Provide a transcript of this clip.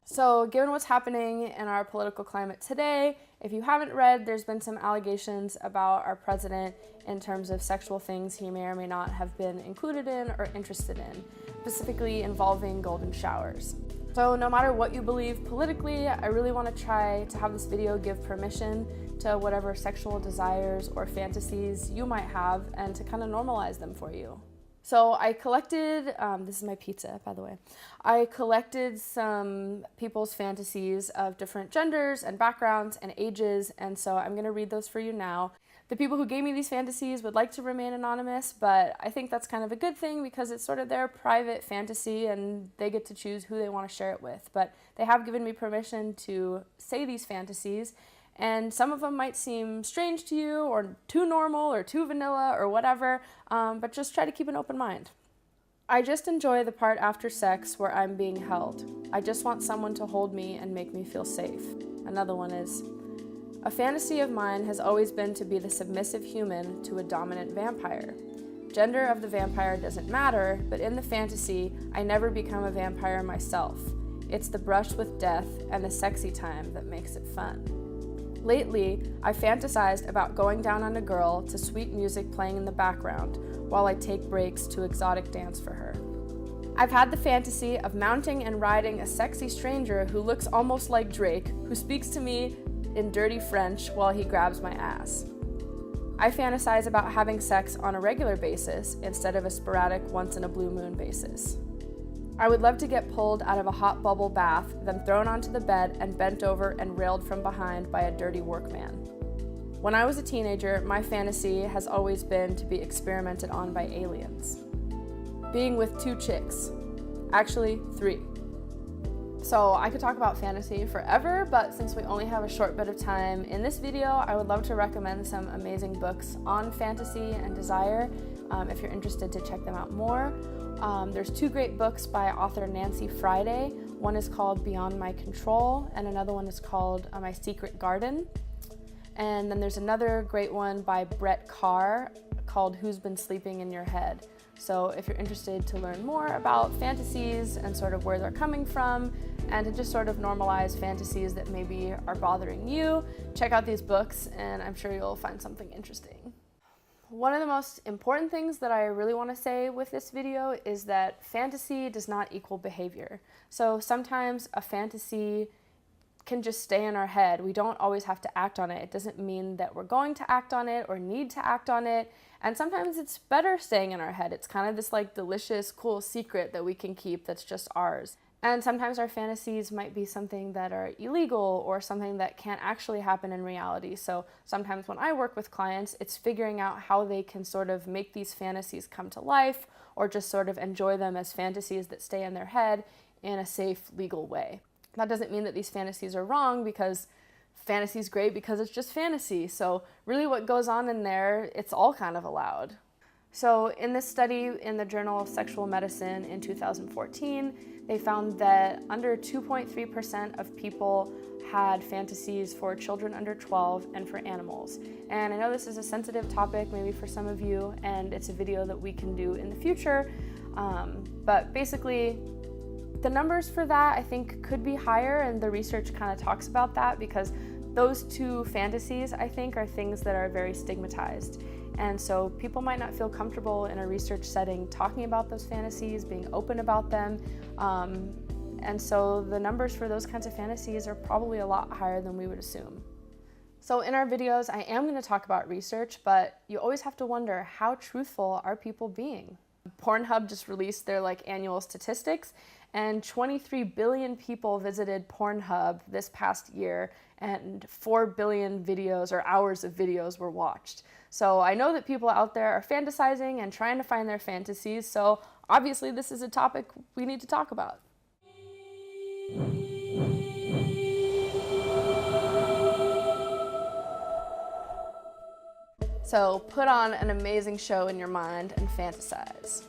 So, given what's happening in our political climate today, if you haven't read, there's been some allegations about our president in terms of sexual things he may or may not have been included in or interested in, specifically involving golden showers. So no matter what you believe politically, I really want to try to have this video give permission to whatever sexual desires or fantasies you might have and to kind of normalize them for you. So I collected, this is my pizza, by the way. I collected some people's fantasies of different genders and backgrounds and ages, and so I'm going to read those for you now. The people who gave me these fantasies would like to remain anonymous, but I think that's kind of a good thing because it's sort of their private fantasy and they get to choose who they want to share it with. But they have given me permission to say these fantasies, and some of them might seem strange to you or too normal or too vanilla or whatever, but just try to keep an open mind. I just enjoy the part after sex where I'm being held. I just want someone to hold me and make me feel safe. Another one is, a fantasy of mine has always been to be the submissive human to a dominant vampire. Gender of the vampire doesn't matter, but in the fantasy, I never become a vampire myself. It's the brush with death and the sexy time that makes it fun. Lately, I fantasized about going down on a girl to sweet music playing in the background while I take breaks to exotic dance for her. I've had the fantasy of mounting and riding a sexy stranger who looks almost like Drake, who speaks to me in dirty French while he grabs my ass. I fantasize about having sex on a regular basis instead of a sporadic once-in-a-blue-moon basis. I would love to get pulled out of a hot bubble bath, then thrown onto the bed and bent over and railed from behind by a dirty workman. When I was a teenager, my fantasy has always been to be experimented on by aliens. Being with 2 chicks. Actually, 3. So I could talk about fantasy forever, but since we only have a short bit of time in this video, I would love to recommend some amazing books on fantasy and desire if you're interested to check them out more. There's 2 great books by author Nancy Friday. One is called Beyond My Control, and another one is called My Secret Garden. And then there's another great one by Kahr called Who's Been Sleeping in Your Head. So if you're interested to learn more about fantasies and sort of where they're coming from, and to just sort of normalize fantasies that maybe are bothering you, check out these books and I'm sure you'll find something interesting. One of the most important things that I really want to say with this video is that fantasy does not equal behavior. So sometimes a fantasy can just stay in our head. We don't always have to act on it. It doesn't mean that we're going to act on it or need to act on it. And sometimes it's better staying in our head. It's kind of this like delicious, cool secret that we can keep that's just ours. And sometimes our fantasies might be something that are illegal or something that can't actually happen in reality. So sometimes when I work with clients, it's figuring out how they can sort of make these fantasies come to life or just sort of enjoy them as fantasies that stay in their head in a safe, legal way. That doesn't mean that these fantasies are wrong, because fantasy is great because it's just fantasy. So really what goes on in there, it's all kind of allowed. So in this study in the Journal of Sexual Medicine in 2014, they found that under 2.3% of people had fantasies for children under 12 and for animals. And I know this is a sensitive topic maybe for some of you, and it's a video that we can do in the future. But basically, the numbers for that I think could be higher, and the research kind of talks about that because those 2 fantasies I think are things that are very stigmatized. And so people might not feel comfortable in a research setting talking about those fantasies, being open about them. And so the numbers for those kinds of fantasies are probably a lot higher than we would assume. So in our videos, I am going to talk about research, but you always have to wonder, how truthful are people being? Pornhub just released their annual statistics, and 23 billion people visited Pornhub this past year, and 4 billion videos or hours of videos were watched. So I know that people out there are fantasizing and trying to find their fantasies, so obviously this is a topic we need to talk about. So put on an amazing show in your mind and fantasize.